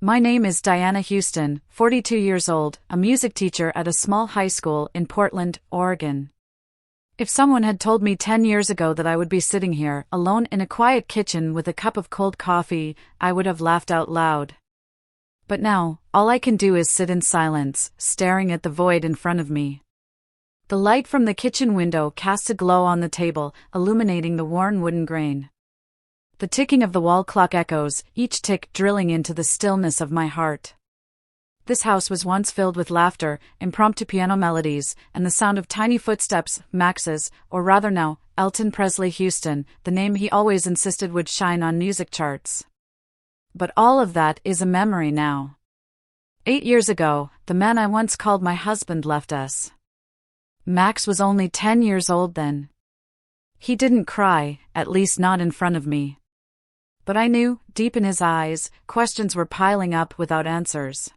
My name is Diana Houston, 42 years old, a music teacher at a small high school in Portland, Oregon. If someone had told me 10 years ago that I would be sitting here, alone in a quiet kitchen with a cup of cold coffee, I would have laughed out loud. But now, all I can do is sit in silence, staring at the void in front of me. The light from the kitchen window casts a glow on the table, illuminating the worn wooden grain. The ticking of the wall clock echoes, each tick drilling into the stillness of my heart. This house was once filled with laughter, impromptu piano melodies, and the sound of tiny footsteps, Max's, or rather now, Elton Presley Houston, the name he always insisted would shine on music charts. But all of that is a memory now. 8 years ago, the man I once called my husband left us. Max was only 10 years old then. He didn't cry, at least not in front of me. But I knew, deep in his eyes, questions were piling up without answers.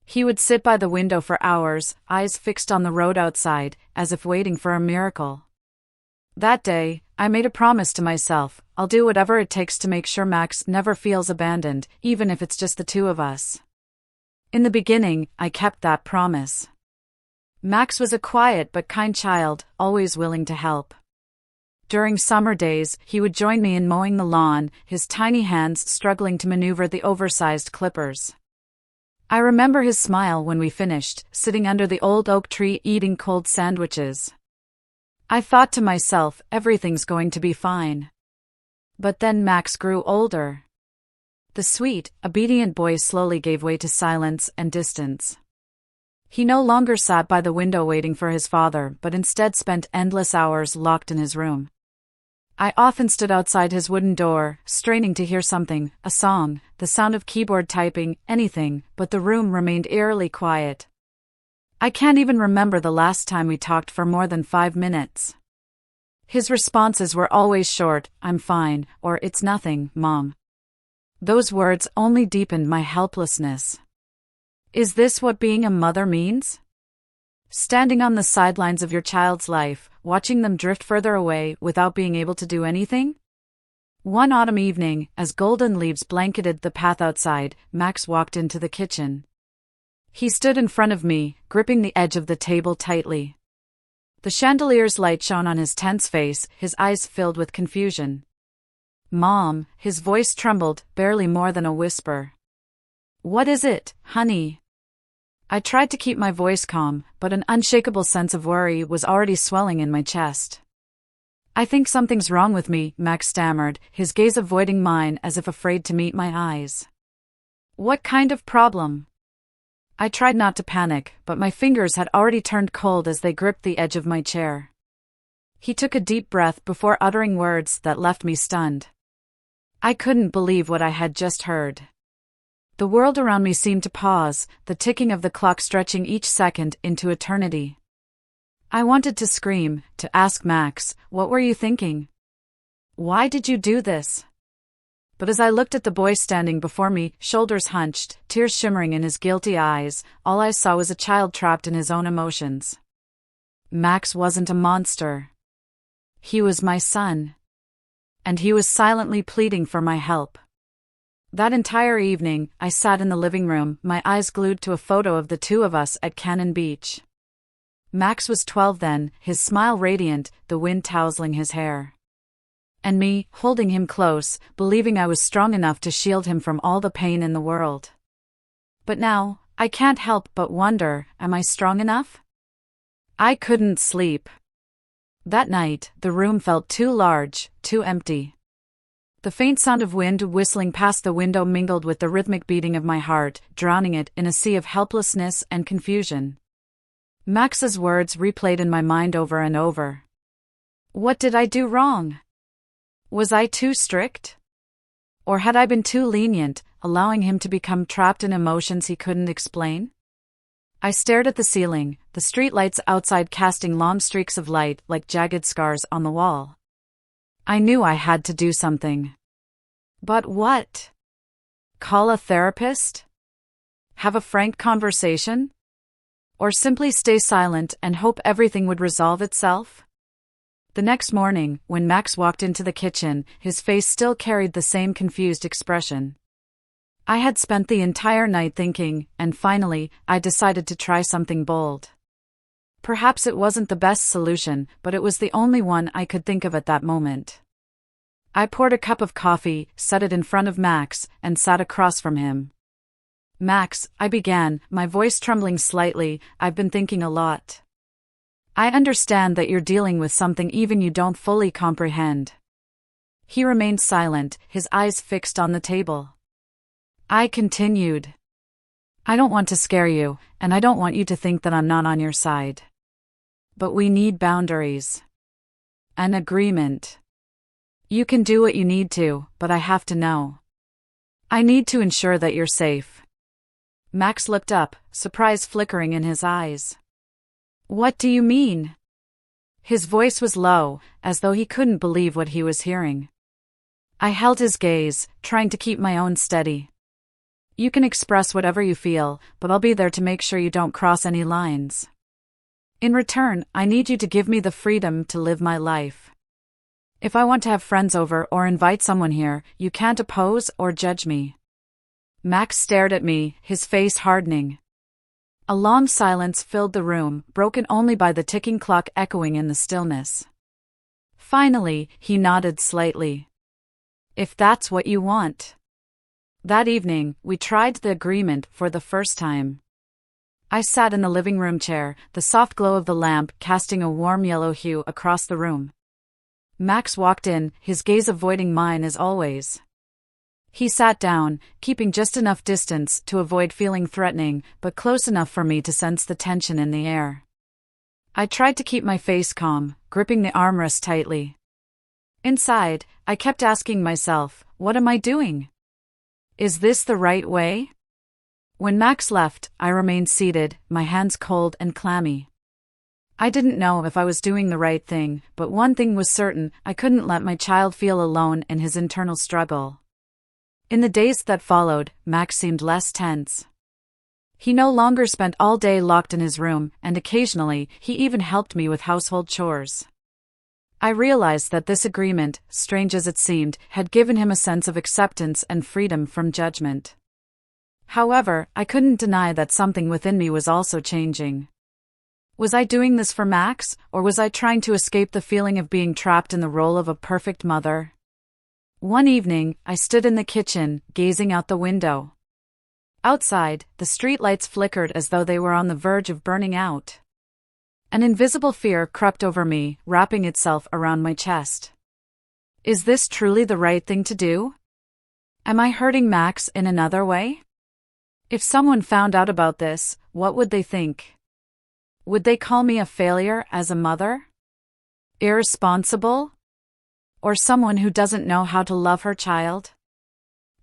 He would sit by the window for hours, eyes fixed on the road outside, as if waiting for a miracle. That day, I made a promise to myself: I'll do whatever it takes to make sure Max never feels abandoned, even if it's just the two of us. In the beginning, I kept that promise. Max was a quiet but kind child, always willing to help. During summer days, he would join me in mowing the lawn, his tiny hands struggling to maneuver the oversized clippers. I remember his smile when we finished, sitting under the old oak tree eating cold sandwiches. I thought to myself, everything's going to be fine. But then Max grew older. The sweet, obedient boy slowly gave way to silence and distance. He no longer sat by the window waiting for his father, but instead spent endless hours locked in his room. I often stood outside his wooden door, straining to hear something, a song, the sound of keyboard typing, anything, but the room remained eerily quiet. I can't even remember the last time we talked for more than 5 minutes. His responses were always short: "I'm fine," or "It's nothing, Mom." Those words only deepened my helplessness. Is this what being a mother means? Standing on the sidelines of your child's life, watching them drift further away without being able to do anything? One autumn evening, as golden leaves blanketed the path outside, Max walked into the kitchen. He stood in front of me, gripping the edge of the table tightly. The chandelier's light shone on his tense face, his eyes filled with confusion. "Mom," his voice trembled, barely more than a whisper. "What is it, honey?" I tried to keep my voice calm, but an unshakable sense of worry was already swelling in my chest. "I think something's wrong with me," Max stammered, his gaze avoiding mine as if afraid to meet my eyes. "What kind of problem?" I tried not to panic, but my fingers had already turned cold as they gripped the edge of my chair. He took a deep breath before uttering words that left me stunned. I couldn't believe what I had just heard. The world around me seemed to pause, the ticking of the clock stretching each second into eternity. I wanted to scream, to ask Max, "What were you thinking? Why did you do this?" But as I looked at the boy standing before me, shoulders hunched, tears shimmering in his guilty eyes, all I saw was a child trapped in his own emotions. Max wasn't a monster. He was my son. And he was silently pleading for my help. That entire evening, I sat in the living room, my eyes glued to a photo of the two of us at Cannon Beach. Max was 12 then, his smile radiant, the wind tousling his hair. And me, holding him close, believing I was strong enough to shield him from all the pain in the world. But now, I can't help but wonder, am I strong enough? I couldn't sleep. That night, the room felt too large, too empty. The faint sound of wind whistling past the window mingled with the rhythmic beating of my heart, drowning it in a sea of helplessness and confusion. Max's words replayed in my mind over and over. What did I do wrong? Was I too strict? Or had I been too lenient, allowing him to become trapped in emotions he couldn't explain? I stared at the ceiling, the streetlights outside casting long streaks of light like jagged scars on the wall. I knew I had to do something. But what? Call a therapist? Have a frank conversation? Or simply stay silent and hope everything would resolve itself? The next morning, when Max walked into the kitchen, his face still carried the same confused expression. I had spent the entire night thinking, and finally, I decided to try something bold. Perhaps it wasn't the best solution, but it was the only one I could think of at that moment. I poured a cup of coffee, set it in front of Max, and sat across from him. "Max," I began, my voice trembling slightly, "I've been thinking a lot. I understand that you're dealing with something even you don't fully comprehend." He remained silent, his eyes fixed on the table. I continued. "I don't want to scare you, and I don't want you to think that I'm not on your side. But we need boundaries. An agreement. You can do what you need to, but I have to know. I need to ensure that you're safe." Max looked up, surprise flickering in his eyes. "What do you mean?" His voice was low, as though he couldn't believe what he was hearing. I held his gaze, trying to keep my own steady. "You can express whatever you feel, but I'll be there to make sure you don't cross any lines. In return, I need you to give me the freedom to live my life. If I want to have friends over or invite someone here, you can't oppose or judge me." Max stared at me, his face hardening. A long silence filled the room, broken only by the ticking clock echoing in the stillness. Finally, he nodded slightly. "If that's what you want." That evening, we tried the agreement for the first time. I sat in the living room chair, the soft glow of the lamp casting a warm yellow hue across the room. Max walked in, his gaze avoiding mine as always. He sat down, keeping just enough distance to avoid feeling threatening, but close enough for me to sense the tension in the air. I tried to keep my face calm, gripping the armrest tightly. Inside, I kept asking myself, what am I doing? Is this the right way? When Max left, I remained seated, my hands cold and clammy. I didn't know if I was doing the right thing, but one thing was certain, I couldn't let my child feel alone in his internal struggle. In the days that followed, Max seemed less tense. He no longer spent all day locked in his room, and occasionally, he even helped me with household chores. I realized that this agreement, strange as it seemed, had given him a sense of acceptance and freedom from judgment. However, I couldn't deny that something within me was also changing. Was I doing this for Max, or was I trying to escape the feeling of being trapped in the role of a perfect mother? One evening, I stood in the kitchen, gazing out the window. Outside, the streetlights flickered as though they were on the verge of burning out. An invisible fear crept over me, wrapping itself around my chest. Is this truly the right thing to do? Am I hurting Max in another way? If someone found out about this, what would they think? Would they call me a failure as a mother? Irresponsible? Or someone who doesn't know how to love her child?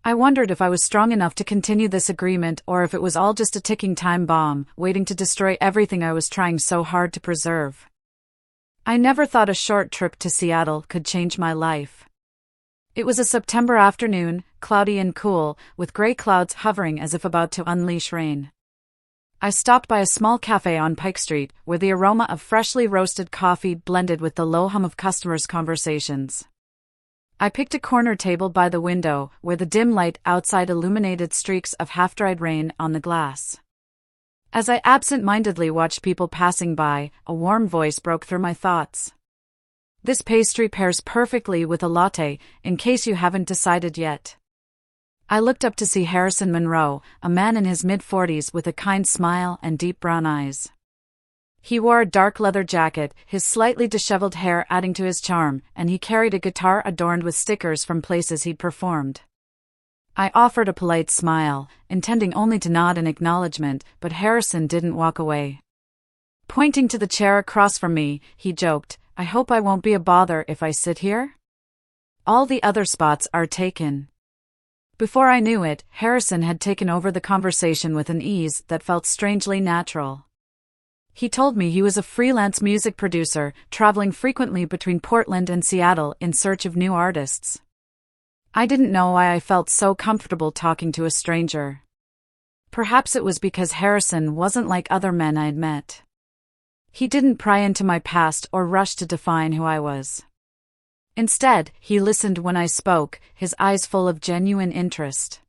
I wondered if I was strong enough to continue this agreement or if it was all just a ticking time bomb, waiting to destroy everything I was trying so hard to preserve. I never thought a short trip to Seattle could change my life. It was a September afternoon, cloudy and cool, with gray clouds hovering as if about to unleash rain. I stopped by a small cafe on Pike Street, where the aroma of freshly roasted coffee blended with the low hum of customers' conversations. I picked a corner table by the window, where the dim light outside illuminated streaks of half-dried rain on the glass. As I absent-mindedly watched people passing by, a warm voice broke through my thoughts. "This pastry pairs perfectly with a latte, in case you haven't decided yet." I looked up to see Harrison Monroe, a man in his mid-40s with a kind smile and deep brown eyes. He wore a dark leather jacket, his slightly disheveled hair adding to his charm, and he carried a guitar adorned with stickers from places he'd performed. I offered a polite smile, intending only to nod in acknowledgement, but Harrison didn't walk away. Pointing to the chair across from me, he joked, "I hope I won't be a bother if I sit here? All the other spots are taken." Before I knew it, Harrison had taken over the conversation with an ease that felt strangely natural. He told me he was a freelance music producer, traveling frequently between Portland and Seattle in search of new artists. I didn't know why I felt so comfortable talking to a stranger. Perhaps it was because Harrison wasn't like other men I'd met. He didn't pry into my past or rush to define who I was. Instead, he listened when I spoke, his eyes full of genuine interest.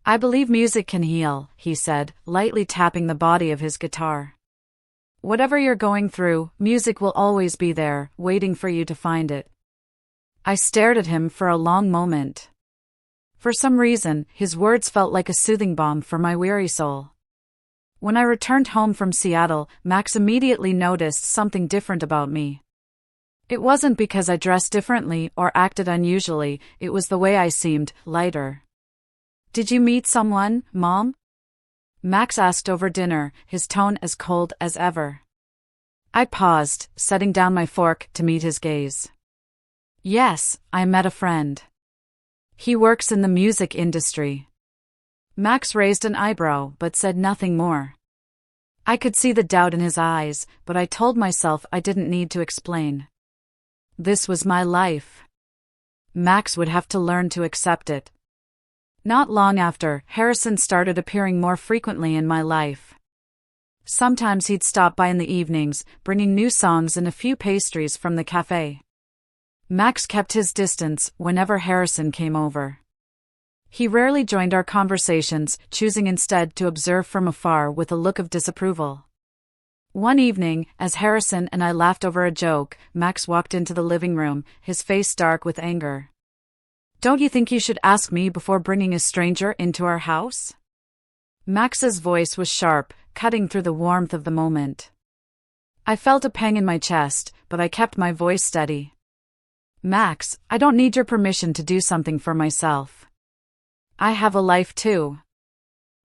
I believe music can heal, he said, lightly tapping the body of his guitar. Whatever you're going through, music will always be there, waiting for you to find it. I stared at him for a long moment. For some reason, his words felt like a soothing balm for my weary soul. When I returned home from Seattle, Max immediately noticed something different about me. It wasn't because I dressed differently or acted unusually, it was the way I seemed, lighter. Did you meet someone, Mom? Max asked over dinner, his tone as cold as ever. I paused, setting down my fork to meet his gaze. Yes, I met a friend. He works in the music industry. Max raised an eyebrow but said nothing more. I could see the doubt in his eyes, but I told myself I didn't need to explain. This was my life. Max would have to learn to accept it. Not long after, Harrison started appearing more frequently in my life. Sometimes he'd stop by in the evenings, bringing new songs and a few pastries from the cafe. Max kept his distance whenever Harrison came over. He rarely joined our conversations, choosing instead to observe from afar with a look of disapproval. One evening, as Harrison and I laughed over a joke, Max walked into the living room, his face dark with anger. Don't you think you should ask me before bringing a stranger into our house? Max's voice was sharp, cutting through the warmth of the moment. I felt a pang in my chest, but I kept my voice steady. Max, I don't need your permission to do something for myself. I have a life too.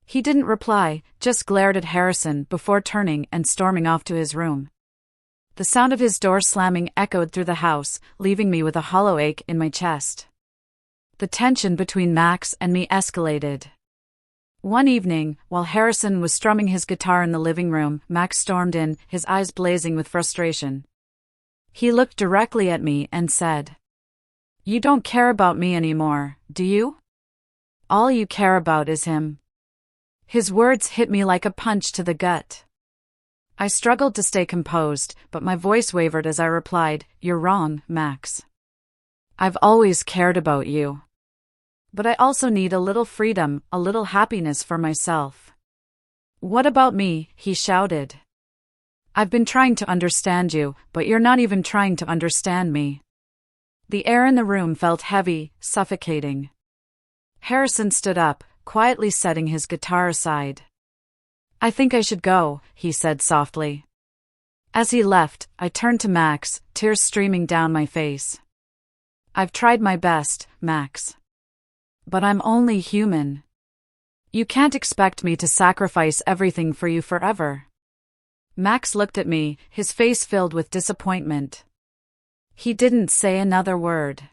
He didn't reply, just glared at Harrison before turning and storming off to his room. The sound of his door slamming echoed through the house, leaving me with a hollow ache in my chest. The tension between Max and me escalated. One evening, while Harrison was strumming his guitar in the living room, Max stormed in, his eyes blazing with frustration. He looked directly at me and said, "You don't care about me anymore, do you? All you care about is him." His words hit me like a punch to the gut. I struggled to stay composed, but my voice wavered as I replied, "You're wrong, Max. I've always cared about you. But I also need a little freedom, a little happiness for myself." "What about me?" he shouted. "I've been trying to understand you, but you're not even trying to understand me." The air in the room felt heavy, suffocating. Harrison stood up, quietly setting his guitar aside. "I think I should go," he said softly. As he left, I turned to Max, tears streaming down my face. "I've tried my best, Max. But I'm only human. You can't expect me to sacrifice everything for you forever." Max looked at me, his face filled with disappointment. He didn't say another word.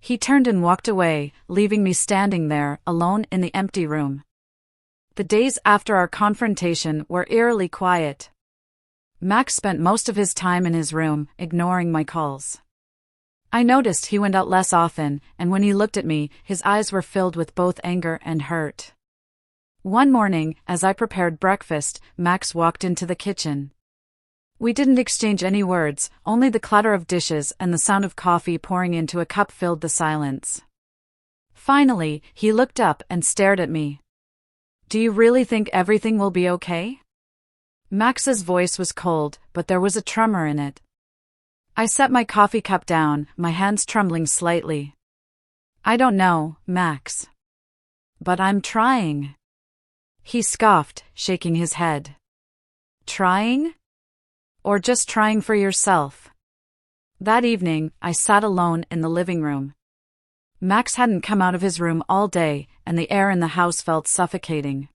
He turned and walked away, leaving me standing there, alone in the empty room. The days after our confrontation were eerily quiet. Max spent most of his time in his room, ignoring my calls. I noticed he went out less often, and when he looked at me, his eyes were filled with both anger and hurt. One morning, as I prepared breakfast, Max walked into the kitchen. We didn't exchange any words, only the clatter of dishes and the sound of coffee pouring into a cup filled the silence. Finally, he looked up and stared at me. "Do you really think everything will be okay?" Max's voice was cold, but there was a tremor in it. I set my coffee cup down, my hands trembling slightly. "I don't know, Max. But I'm trying." He scoffed, shaking his head. "Trying? Or just trying for yourself?" That evening, I sat alone in the living room. Max hadn't come out of his room all day, and the air in the house felt suffocating.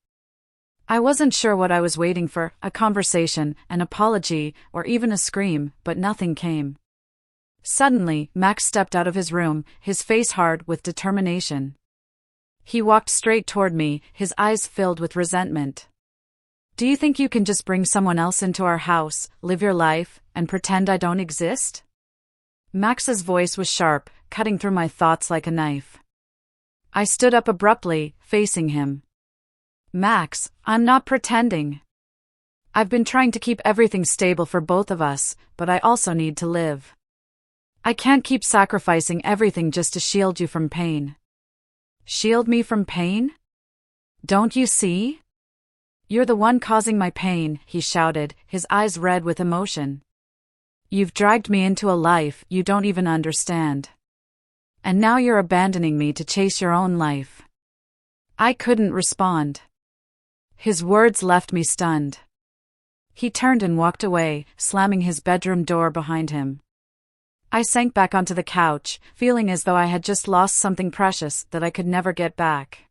I wasn't sure what I was waiting for, a conversation, an apology, or even a scream, but nothing came. Suddenly, Max stepped out of his room, his face hard with determination. He walked straight toward me, his eyes filled with resentment. "Do you think you can just bring someone else into our house, live your life, and pretend I don't exist?" Max's voice was sharp, cutting through my thoughts like a knife. I stood up abruptly, facing him. "Max, I'm not pretending. I've been trying to keep everything stable for both of us, but I also need to live. I can't keep sacrificing everything just to shield you from pain." "Shield me from pain?" Don't you see? You're the one causing my pain, he shouted, his eyes red with emotion. You've dragged me into a life you don't even understand. And now you're abandoning me to chase your own life. I couldn't respond. His words left me stunned. He turned and walked away, slamming his bedroom door behind him. I sank back onto the couch, feeling as though I had just lost something precious that I could never get back.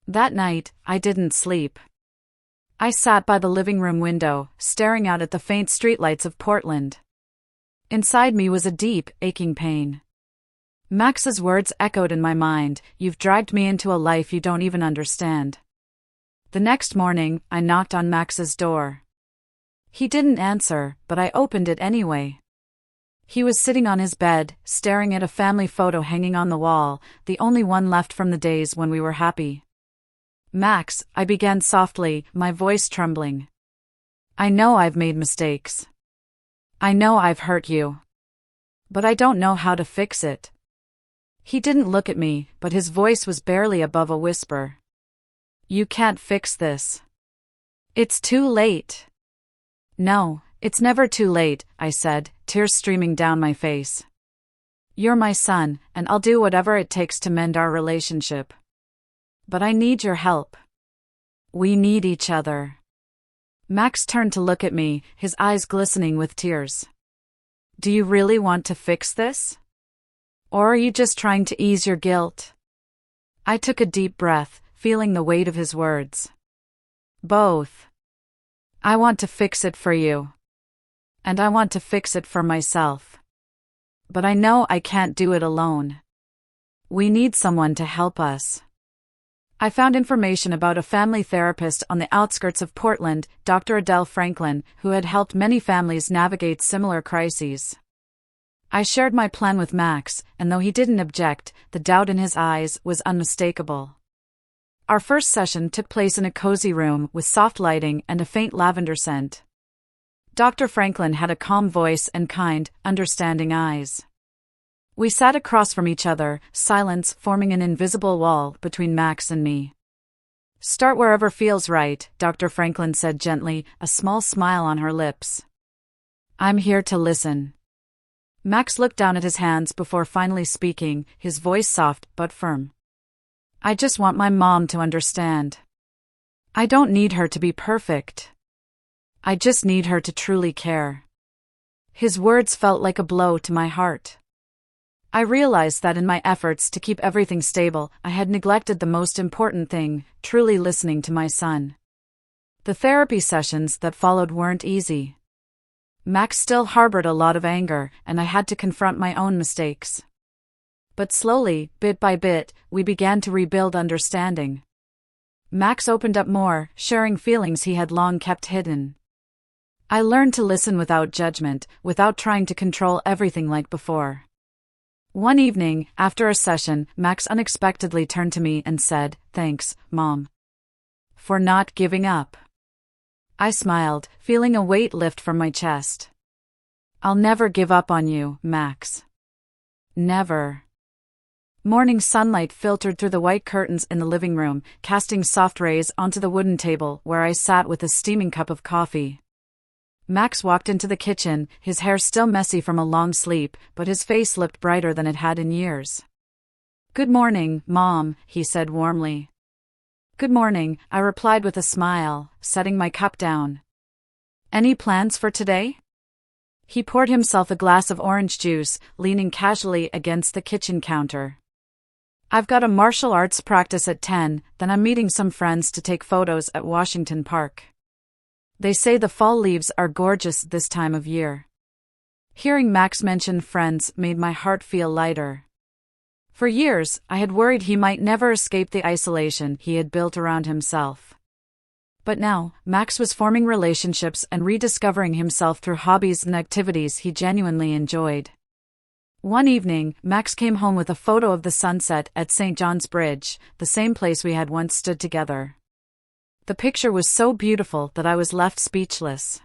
That night, I didn't sleep. I sat by the living room window, staring out at the faint streetlights of Portland. Inside me was a deep, aching pain. Max's words echoed in my mind, "You've dragged me into a life you don't even understand." The next morning, I knocked on Max's door. He didn't answer, but I opened it anyway. He was sitting on his bed, staring at a family photo hanging on the wall, the only one left from the days when we were happy. "Max," I began softly, my voice trembling. "I know I've made mistakes. I know I've hurt you. But I don't know how to fix it." He didn't look at me, but his voice was barely above a whisper. "You can't fix this. It's too late." "No, it's never too late," I said, tears streaming down my face. "You're my son, and I'll do whatever it takes to mend our relationship. But I need your help. We need each other." Max turned to look at me, his eyes glistening with tears. "Do you really want to fix this? Or are you just trying to ease your guilt?" I took a deep breath, feeling the weight of his words. "Both. I want to fix it for you. And I want to fix it for myself. But I know I can't do it alone. We need someone to help us." I found information about a family therapist on the outskirts of Portland, Dr. Adele Franklin, who had helped many families navigate similar crises. I shared my plan with Max, and though he didn't object, the doubt in his eyes was unmistakable. Our first session took place in a cozy room with soft lighting and a faint lavender scent. Dr. Franklin had a calm voice and kind, understanding eyes. We sat across from each other, silence forming an invisible wall between Max and me. "Start wherever feels right," Dr. Franklin said gently, a small smile on her lips. "I'm here to listen." Max looked down at his hands before finally speaking, his voice soft but firm. "I just want my mom to understand. I don't need her to be perfect. I just need her to truly care." His words felt like a blow to my heart. I realized that in my efforts to keep everything stable, I had neglected the most important thing, truly listening to my son. The therapy sessions that followed weren't easy. Max still harbored a lot of anger, and I had to confront my own mistakes. But slowly, bit by bit, we began to rebuild understanding. Max opened up more, sharing feelings he had long kept hidden. I learned to listen without judgment, without trying to control everything like before. One evening, after a session, Max unexpectedly turned to me and said, "Thanks, Mom, for not giving up." I smiled, feeling a weight lift from my chest. "I'll never give up on you, Max. Never." Morning sunlight filtered through the white curtains in the living room, casting soft rays onto the wooden table where I sat with a steaming cup of coffee. Max walked into the kitchen, his hair still messy from a long sleep, but his face looked brighter than it had in years. "Good morning, Mom," he said warmly. "Good morning," I replied with a smile, setting my cup down. "Any plans for today?" He poured himself a glass of orange juice, leaning casually against the kitchen counter. "I've got a martial arts practice at 10, then I'm meeting some friends to take photos at Washington Park. They say the fall leaves are gorgeous this time of year." Hearing Max mention friends made my heart feel lighter. For years, I had worried he might never escape the isolation he had built around himself. But now, Max was forming relationships and rediscovering himself through hobbies and activities he genuinely enjoyed. One evening, Max came home with a photo of the sunset at St. John's Bridge, the same place we had once stood together. The picture was so beautiful that I was left speechless.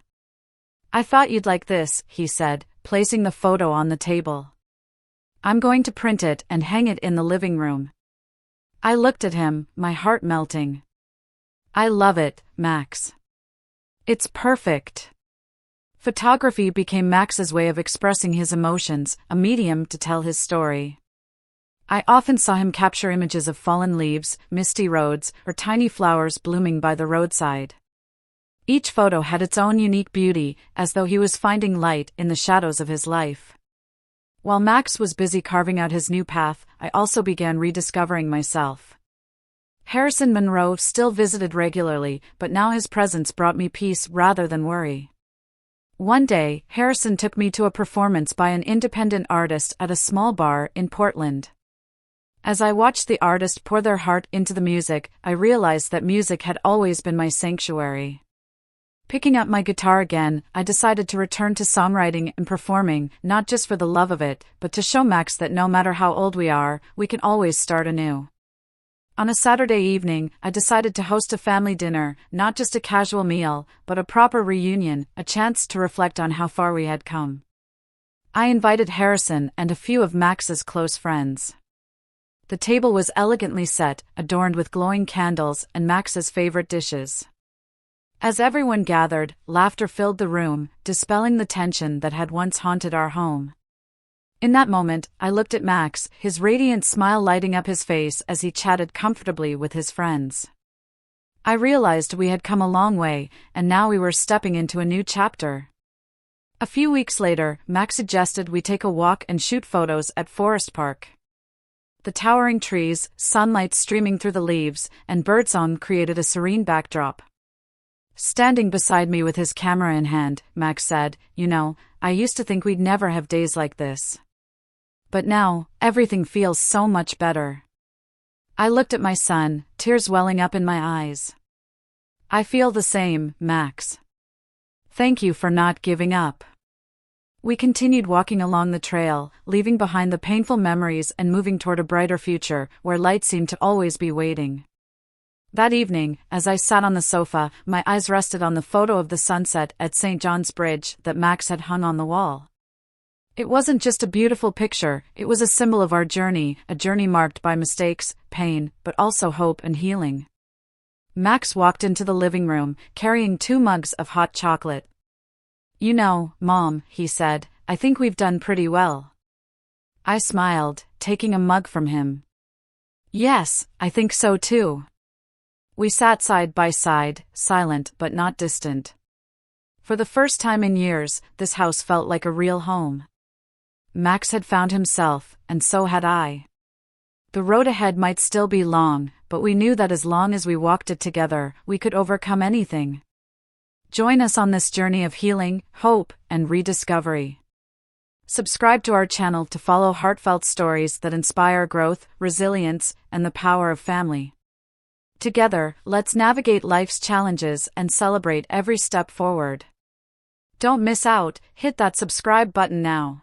"I thought you'd like this," he said, placing the photo on the table. "I'm going to print it and hang it in the living room." I looked at him, my heart melting. I love it, Max. It's perfect. Photography became Max's way of expressing his emotions, a medium to tell his story. I often saw him capture images of fallen leaves, misty roads, or tiny flowers blooming by the roadside. Each photo had its own unique beauty, as though he was finding light in the shadows of his life. While Max was busy carving out his new path, I also began rediscovering myself. Harrison Monroe still visited regularly, but now his presence brought me peace rather than worry. One day, Harrison took me to a performance by an independent artist at a small bar in Portland. As I watched the artist pour their heart into the music, I realized that music had always been my sanctuary. Picking up my guitar again, I decided to return to songwriting and performing, not just for the love of it, but to show Max that no matter how old we are, we can always start anew. On a Saturday evening, I decided to host a family dinner, not just a casual meal, but a proper reunion, a chance to reflect on how far we had come. I invited Harrison and a few of Max's close friends. The table was elegantly set, adorned with glowing candles and Max's favorite dishes. As everyone gathered, laughter filled the room, dispelling the tension that had once haunted our home. In that moment, I looked at Max, his radiant smile lighting up his face as he chatted comfortably with his friends. I realized we had come a long way, and now we were stepping into a new chapter. A few weeks later, Max suggested we take a walk and shoot photos at Forest Park. The towering trees, sunlight streaming through the leaves, and birdsong created a serene backdrop. Standing beside me with his camera in hand, Max said, "You know, I used to think we'd never have days like this. But now, everything feels so much better." I looked at my son, tears welling up in my eyes. "I feel the same, Max. Thank you for not giving up." We continued walking along the trail, leaving behind the painful memories and moving toward a brighter future, where light seemed to always be waiting. That evening, as I sat on the sofa, my eyes rested on the photo of the sunset at St. John's Bridge that Max had hung on the wall. It wasn't just a beautiful picture, it was a symbol of our journey, a journey marked by mistakes, pain, but also hope and healing. Max walked into the living room, carrying 2 mugs of hot chocolate. "You know, Mom," he said, "I think we've done pretty well." I smiled, taking a mug from him. "Yes, I think so too." We sat side by side, silent but not distant. For the first time in years, this house felt like a real home. Max had found himself, and so had I. The road ahead might still be long, but we knew that as long as we walked it together, we could overcome anything. Join us on this journey of healing, hope, and rediscovery. Subscribe to our channel to follow heartfelt stories that inspire growth, resilience, and the power of family. Together, let's navigate life's challenges and celebrate every step forward. Don't miss out, hit that subscribe button now.